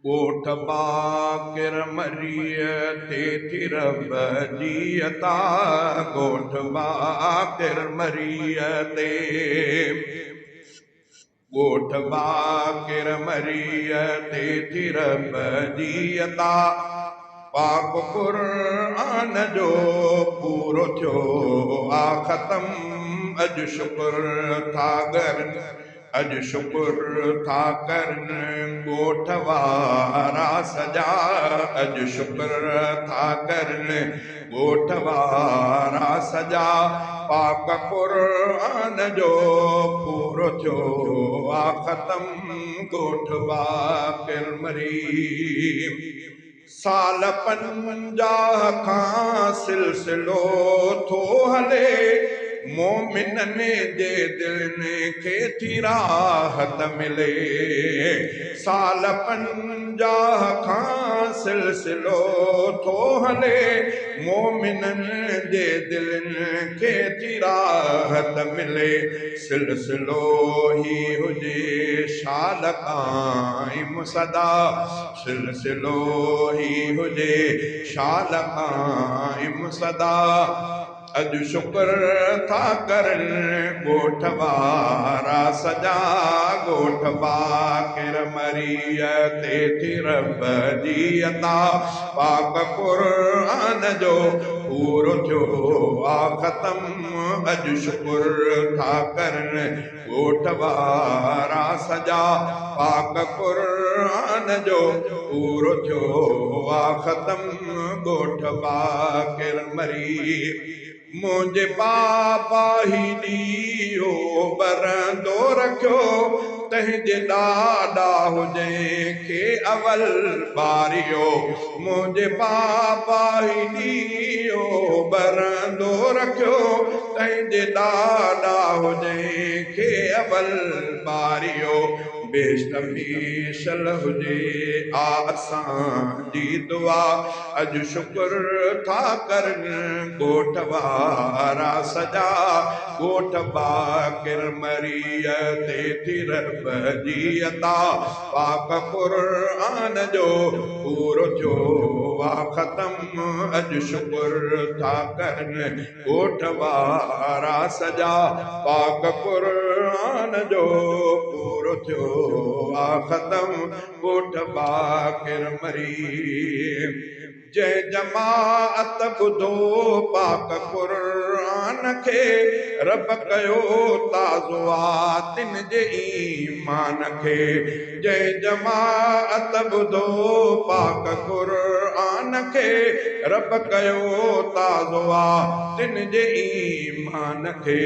ॻोठ बाकिर मरीअ ते थी रब जी अता। ॻोठ बाकिर मरीअ ते, ॻोठ बाकिर मरीअ ते थी रब जी अता। पाक क़ुरान जो पूरो थियो आ ख़तम। अॼु शुक्र था करनि, अॼु शुक्र था करनि ॻोठ वारा सॼा। अॼु शुक्र था करनि ॻोठ वारा सॼा। पाक क़ुरान जो पूरो थियो आ ख़तम। ॻोठ बाकिर मरी साल 50 खां सिलसिलो थो हले। मोमिननि जे दिलनि खे थी राहत मिले। साल 50 खां सिलसिलो थो हले। मोमिननि जे दिलनि खे थी राहत मिले। सिलसिलो ही हुजे शाल क़ाइम सदा। सिलसिलो ही हुजे शाल क़ाइम सदा। अॼु शुक्र था करनि ॻोठ वारा सॼा। ॻोठ बाकिर मरीअ ते थी रब जी अता। पाक क़ुरान जो पूरो थियो आ ख़तम। अॼु शुक्र था करनि ॻोठ वारा सॼा। पाक क़ुरान जो पूरो थियो आ ख़तम। ॻोठ बाकिर मरी मुंहिंजे बाबा ही ॾीओ बरंदो रखियो। तंहिंजे ॾाॾा हुजे खे अवल ॿारियो। मुंहिंजे बाबा ही ॾीओ बरंदो रखियो। तंहिंजे ॾाॾा हुजे खे अवल ॿारियो। बेशल हुजे आ असांजी दुआ। अॼु शुक्र था करनि ॻोठ वारा सॼा। ॻोठ बाकिर मरीअ ते थी रब जी अता। पाक क़ुरान जो पूरो थियो आ ख़तम। अॼु शुक्र था करनि ॻोठ वारा सॼा। पाक क़ुरान जो पूरो थियो आ ख़तम। ॻोठ बाकिर मरी जय जमाअत ॿुधो पाक क़ुरान खे। रब कयो ताज़ो आ तिन जे ईमान खे। जय जमाअत ॿुधो पाक क़ुरान खे। रब कयो ताज़ो आ तिन जे ईमान खे।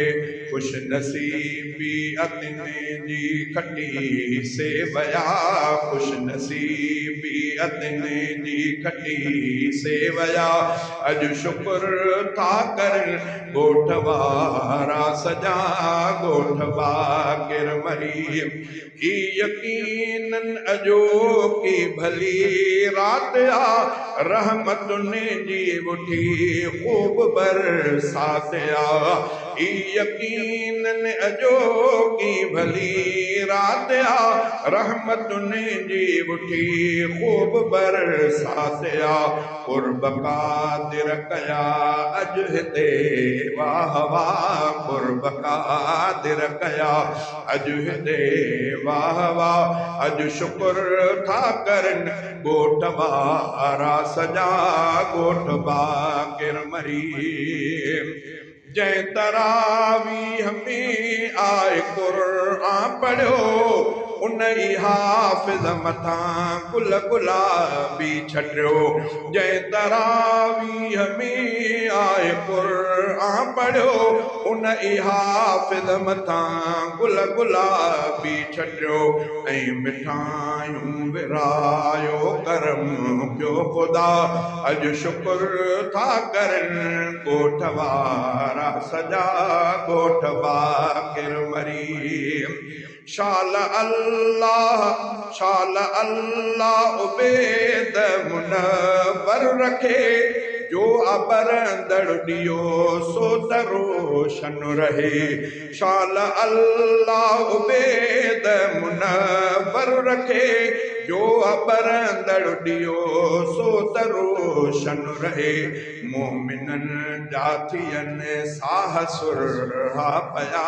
खुश नसीबी अतिन जी खटी से वया। खुश नसीबी अतिन जी खटी से वया। अॼु शुक्र था करनि ॻोठ वारा सॼा। ॻोठ बाकिर मरी ही यकीनन अॼोकी भली रात आ। रहमतुनि जी मुठी ख़ूब बरसात आ। ही यकीनन अॼोकी भली रात आ। रहमतुनि जी मुठी ख़ूब बरसात आ। क़ुर्ब क़ादिर कया अॼु हिते वाह वाह। क़ुर्ब क़ादिर कया अॼु हिते वाह वाह। अॼु शुक्र था करनि ॻोठ वारा सॼा। ॻोठ बाकिर मरी जंहिं तरावीह में आए क़ुरान पढ़ियो। उन ई हाफ़िज़ मथां गुल गुलाबी छटियो। जंहिं तरावीह में आए क़ुरान पढ़ियो। उन ई हाफ़िज़ मथां गुल गुलाबी छटियो। ऐं मिठायूं विरायो करम पियो ख़ुदा। अॼु शुक्र था करनि ॻोठ वारा सॼा। ॻोठ बाकिर मरी शाल अल्लाह उबेद मुनवर रखे। जो अबरंदड़ ॾियो सो त रोशन रहे। शाल अल्लाह उबेद मुनवर रखे। जो अबरंदड़ ॾियो सो त रोशन रहे मोमिनन जाथियन साह सुरहा पया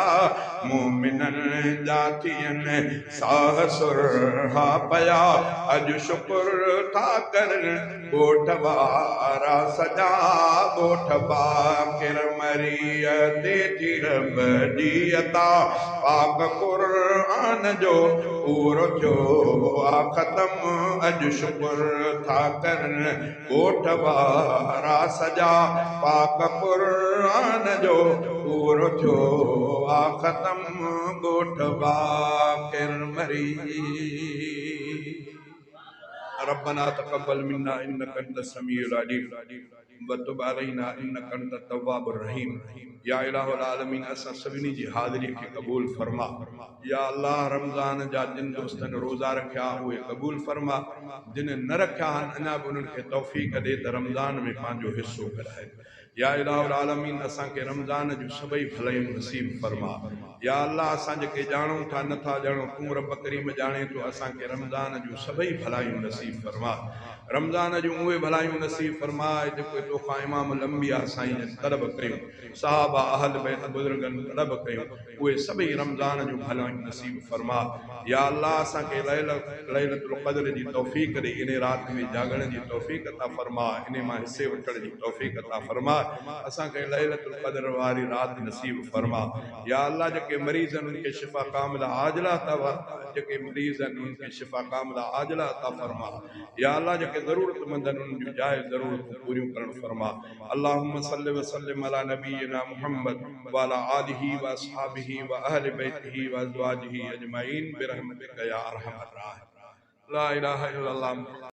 मोमिनन जाथियन साह सुरहा पया अज शुक्र था करन ॻोठ वारा सजा ॻोठ बाकिर मरीअ ते थी रब जी अता पाक क़ुरान जो पूरो थियो आ ख़त्म अज शुक्र था करन ॻोठ वारा सजा पाक क़ुरान जो पूरो थियो आ ख़त्म ॻोठ बाकिर मरी रब्बना तक़ब्बल मिन्ना इन्नका अंतस समीउल अलीम व तुब अलैना इन्नका अंतत तव्वाबुर रहीम या इलाहुल आलमीन असां सभिनी जी हाज़िरी खे क़बूल फरमा या अल्लाह रमज़ान जा जिन दोस्तनि रोज़ा रखिया उहे क़बूल फरमा जिन न रखिया आहिनि अञा बि उन्हनि खे तौफ़ीक़ ॾे त रमज़ान में पंहिंजो हिस्सो कराए या इलाहुल आलमीन असांखे रमज़ान जूं सभई भलायूं नसीब फरमा या अल्लाह असां जेके ॼाणूं था नथा ॼाणूं तूं रब करीम ॼाणे तो असांखे रमज़ान जूं सभई भलायूं नसीब फरमा रमज़ान जूं उहे भलायूं नसीब फरमा जेके तोखां इमाम लंबिया साईं तलब कयूं सहाबा अहल बैत बुज़ुर्गनि तलब कयूं उहे सभई रमज़ान जूं भलायूं नसीब फरमा या अल्लाह असांखे लैलतुल क़द्र जी तौफ़ीक़ ॾे इन राति में जागण जी तौफ़ीक़ अता फरमा इन मां हिस्से वठण जी तौफ़ीक़ अता फरमा असांखे लैलतुल क़द्र वारी राति नसीब फरमा या अल्लाह जेके मरीज़ आहिनि उनखे शिफ़ा कामिला आजिला अता जेके मरीज़ आहिनि उनखे शिफ़ा कामिला आजिला अता फरमा या अल्लाह जेके ज़रूरतमंद आहिनि उन्हनि जूं जाइज़ ज़रूरतूं पूरियूं करण फरमा अल्लाहुम्मा सल्लि व सल्लिम अला नबीना मुहम्मद व अला आलिहि व अस्हाबिहि व अहलि बैतिहि व अज़वाजिहि अजमईन बिरहमतिका या अरहमर राहिमीन ला इलाहा इल्लल्लाह